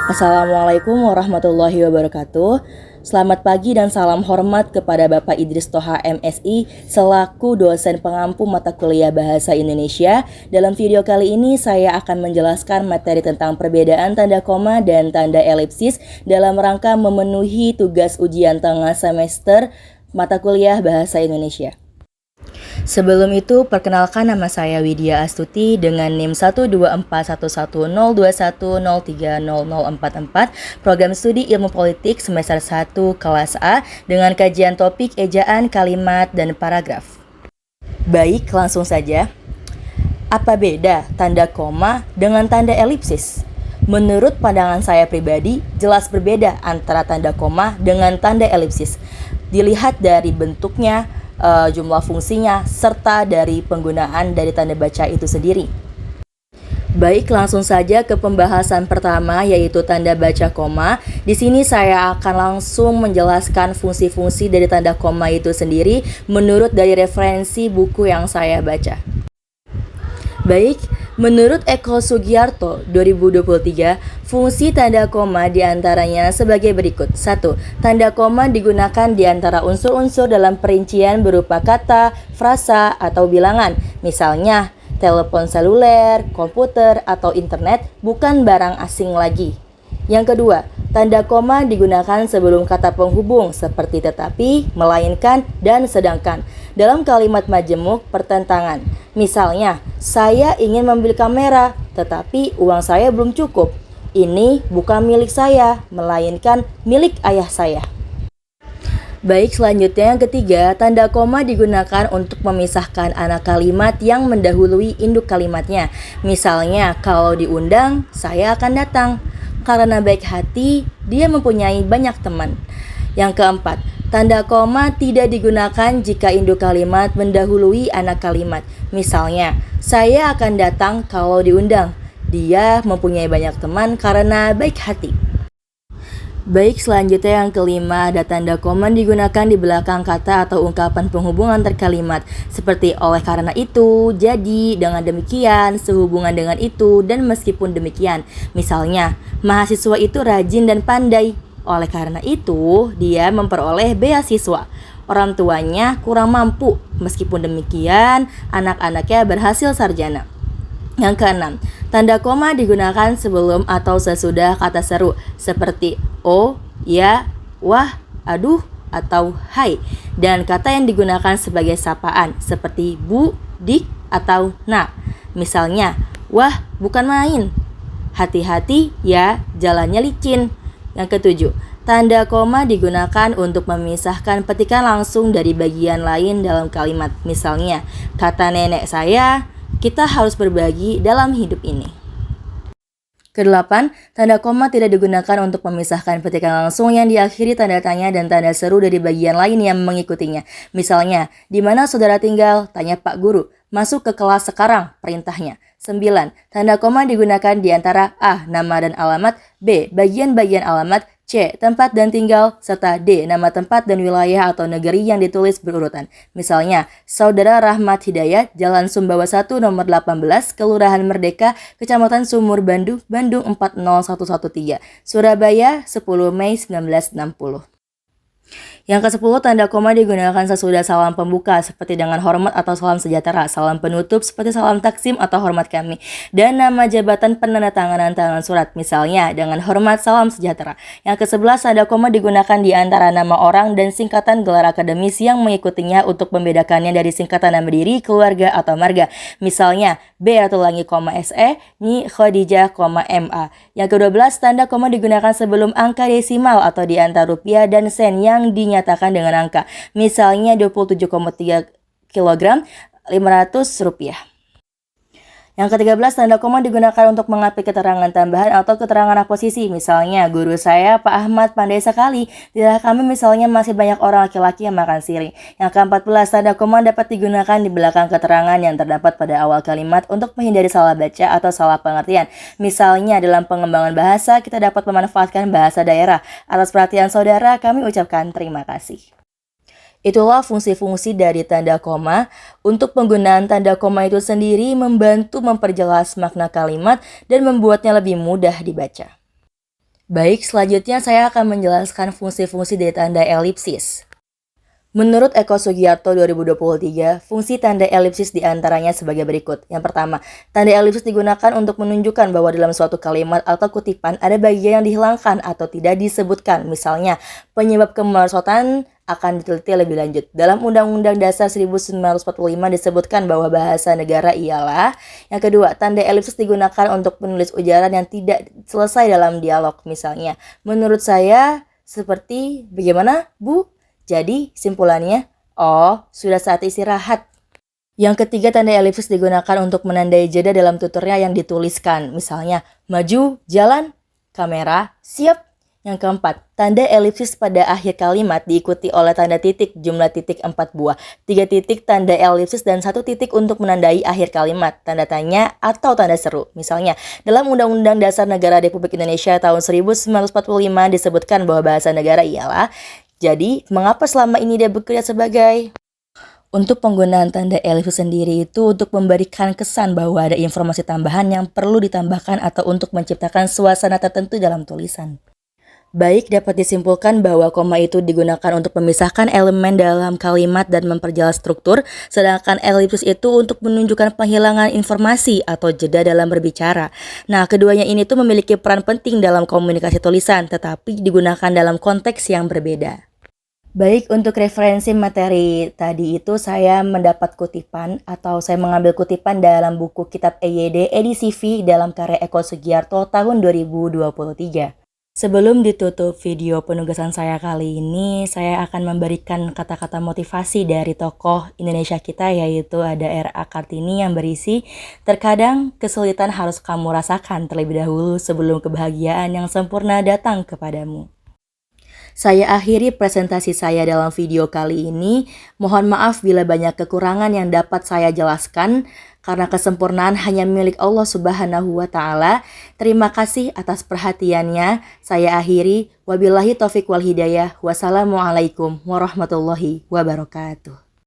Assalamualaikum warahmatullahi wabarakatuh. Selamat pagi dan salam hormat kepada Bapak Idris Toha MSI selaku dosen pengampu mata kuliah Bahasa Indonesia. Dalam video kali ini saya akan menjelaskan materi tentang perbedaan tanda koma dan tanda elipsis dalam rangka memenuhi tugas ujian tengah semester mata kuliah Bahasa Indonesia. Sebelum itu, perkenalkan nama saya Widya Astuti dengan NIM 124110210300044, Program Studi Ilmu Politik semester 1 kelas A dengan kajian topik ejaan, kalimat, dan paragraf. Baik, langsung saja. Apa beda tanda koma dengan tanda elipsis? Menurut pandangan saya pribadi, jelas berbeda antara tanda koma dengan tanda elipsis. Dilihat dari bentuknya, jumlah fungsinya, serta dari penggunaan dari tanda baca itu sendiri. Baik, langsung saja ke pembahasan pertama, yaitu tanda baca koma. Di sini saya akan langsung menjelaskan fungsi-fungsi dari tanda koma itu sendiri menurut dari referensi buku yang saya baca. Baik, menurut Eko Sugiarto 2023, fungsi tanda koma diantaranya sebagai berikut. 1. Tanda koma digunakan di antara unsur-unsur dalam perincian berupa kata, frasa, atau bilangan. Misalnya, telepon seluler, komputer, atau internet bukan barang asing lagi. Yang kedua, tanda koma digunakan sebelum kata penghubung seperti tetapi, melainkan, dan sedangkan dalam kalimat majemuk pertentangan. Misalnya, saya ingin membeli kamera, tetapi uang saya belum cukup. Ini bukan milik saya, melainkan milik ayah saya. Baik, selanjutnya yang ketiga, tanda koma digunakan untuk memisahkan anak kalimat yang mendahului induk kalimatnya. Misalnya, kalau diundang, saya akan datang. Karena baik hati, dia mempunyai banyak teman. Yang keempat, tanda koma tidak digunakan jika induk kalimat mendahului anak kalimat. Misalnya, saya akan datang kalau diundang. Dia mempunyai banyak teman karena baik hati. Baik, selanjutnya yang kelima, ada tanda koma digunakan di belakang kata atau ungkapan penghubung antar kalimat, seperti oleh karena itu, jadi, dengan demikian, sehubungan dengan itu, dan meskipun demikian. Misalnya, mahasiswa itu rajin dan pandai. Oleh karena itu, dia memperoleh beasiswa. Orang tuanya kurang mampu. Meskipun demikian, anak-anaknya berhasil sarjana. Yang keenam, tanda koma digunakan sebelum atau sesudah kata seru seperti oh, ya, wah, aduh, atau hai. Dan kata yang digunakan sebagai sapaan seperti bu, dik, atau nak. Misalnya, wah, bukan main. Hati-hati ya, jalannya licin. Yang ketujuh, tanda koma digunakan untuk memisahkan petikan langsung dari bagian lain dalam kalimat. Misalnya, kata nenek saya, kita harus berbagi dalam hidup ini. Kedelapan, tanda koma tidak digunakan untuk memisahkan petikan langsung yang diakhiri tanda tanya dan tanda seru dari bagian lain yang mengikutinya. Misalnya, di mana saudara tinggal? Tanya Pak Guru. Masuk ke kelas sekarang, perintahnya. 9. Tanda koma digunakan di antara A. Nama dan alamat, B. Bagian-bagian alamat, C. Tempat dan tinggal, serta D. Nama tempat dan wilayah atau negeri yang ditulis berurutan. Misalnya, Saudara Rahmat Hidayat, Jalan Sumbawa 1 nomor 18, Kelurahan Merdeka, Kecamatan Sumur Bandung, Bandung 40113, Surabaya 10 Mei 1960. Yang ke-10, tanda koma digunakan sesudah salam pembuka seperti dengan hormat atau salam sejahtera, salam penutup seperti salam taksim atau hormat kami, dan nama jabatan penandatanganan tangan surat, misalnya dengan hormat salam sejahtera. Yang ke-11, tanda koma digunakan di antara nama orang dan singkatan gelar akademis yang mengikutinya untuk membedakannya dari singkatan nama diri, keluarga, atau marga. Misalnya, B. Ratulangi, SE, Nyi Khadijah, MA. Yang ke-12, tanda koma digunakan sebelum angka desimal atau di antara rupiah dan sen yang dinyatakan dengan angka. Misalnya 27,3 kg, 500 rupiah. Yang ke-13, tanda koma digunakan untuk mengapit keterangan tambahan atau keterangan aposisi. Misalnya, guru saya Pak Ahmad pandai sekali. Di daerah kami misalnya masih banyak orang laki-laki yang makan sirih. Yang ke-14, tanda koma dapat digunakan di belakang keterangan yang terdapat pada awal kalimat untuk menghindari salah baca atau salah pengertian. Misalnya, dalam pengembangan bahasa, kita dapat memanfaatkan bahasa daerah. Atas perhatian saudara, kami ucapkan terima kasih. Itulah fungsi-fungsi dari tanda koma. Untuk penggunaan tanda koma itu sendiri membantu memperjelas makna kalimat dan membuatnya lebih mudah dibaca. Baik, selanjutnya saya akan menjelaskan fungsi-fungsi dari tanda elipsis. Menurut Eko Sugiarto 2023, fungsi tanda elipsis diantaranya sebagai berikut. Yang pertama, tanda elipsis digunakan untuk menunjukkan bahwa dalam suatu kalimat atau kutipan ada bagian yang dihilangkan atau tidak disebutkan. Misalnya, penyebab kemerosotan akan diteliti lebih lanjut. Dalam Undang-Undang Dasar 1945 disebutkan bahwa bahasa negara ialah. Yang kedua, tanda elipsis digunakan untuk menulis ujaran yang tidak selesai dalam dialog. Misalnya, menurut saya seperti bagaimana, Bu? Jadi, simpulannya, oh, sudah saat istirahat. Yang ketiga, tanda elipsis digunakan untuk menandai jeda dalam tuturnya yang dituliskan. Misalnya, maju, jalan, kamera, siap. Yang keempat, tanda elipsis pada akhir kalimat diikuti oleh tanda titik jumlah titik 4 buah, 3 titik tanda elipsis dan 1 titik untuk menandai akhir kalimat, tanda tanya atau tanda seru. Misalnya, dalam Undang-Undang Dasar Negara Republik Indonesia tahun 1945 disebutkan bahwa bahasa negara ialah. Jadi, mengapa selama ini dia bekerja sebagai? Untuk penggunaan tanda elipsis sendiri itu untuk memberikan kesan bahwa ada informasi tambahan yang perlu ditambahkan atau untuk menciptakan suasana tertentu dalam tulisan. Baik, dapat disimpulkan bahwa koma itu digunakan untuk memisahkan elemen dalam kalimat dan memperjelas struktur, sedangkan elipsis itu untuk menunjukkan penghilangan informasi atau jeda dalam berbicara. Nah, keduanya ini tuh memiliki peran penting dalam komunikasi tulisan, tetapi digunakan dalam konteks yang berbeda. Baik, untuk referensi materi tadi itu saya mendapat kutipan atau saya mengambil kutipan dalam buku Kitab EYD edisi V dalam karya Eko Sugiarto tahun 2023. Sebelum ditutup video penugasan saya kali ini, saya akan memberikan kata-kata motivasi dari tokoh Indonesia kita, yaitu ada R.A. Kartini yang berisi, terkadang kesulitan harus kamu rasakan terlebih dahulu sebelum kebahagiaan yang sempurna datang kepadamu. Saya akhiri presentasi saya dalam video kali ini. Mohon maaf bila banyak kekurangan yang dapat saya jelaskan, karena kesempurnaan hanya milik Allah Subhanahu wa Ta'ala. Terima kasih atas perhatiannya. Saya akhiri. Wabillahi taufiq wal hidayah. Wassalamualaikum warahmatullahi wabarakatuh.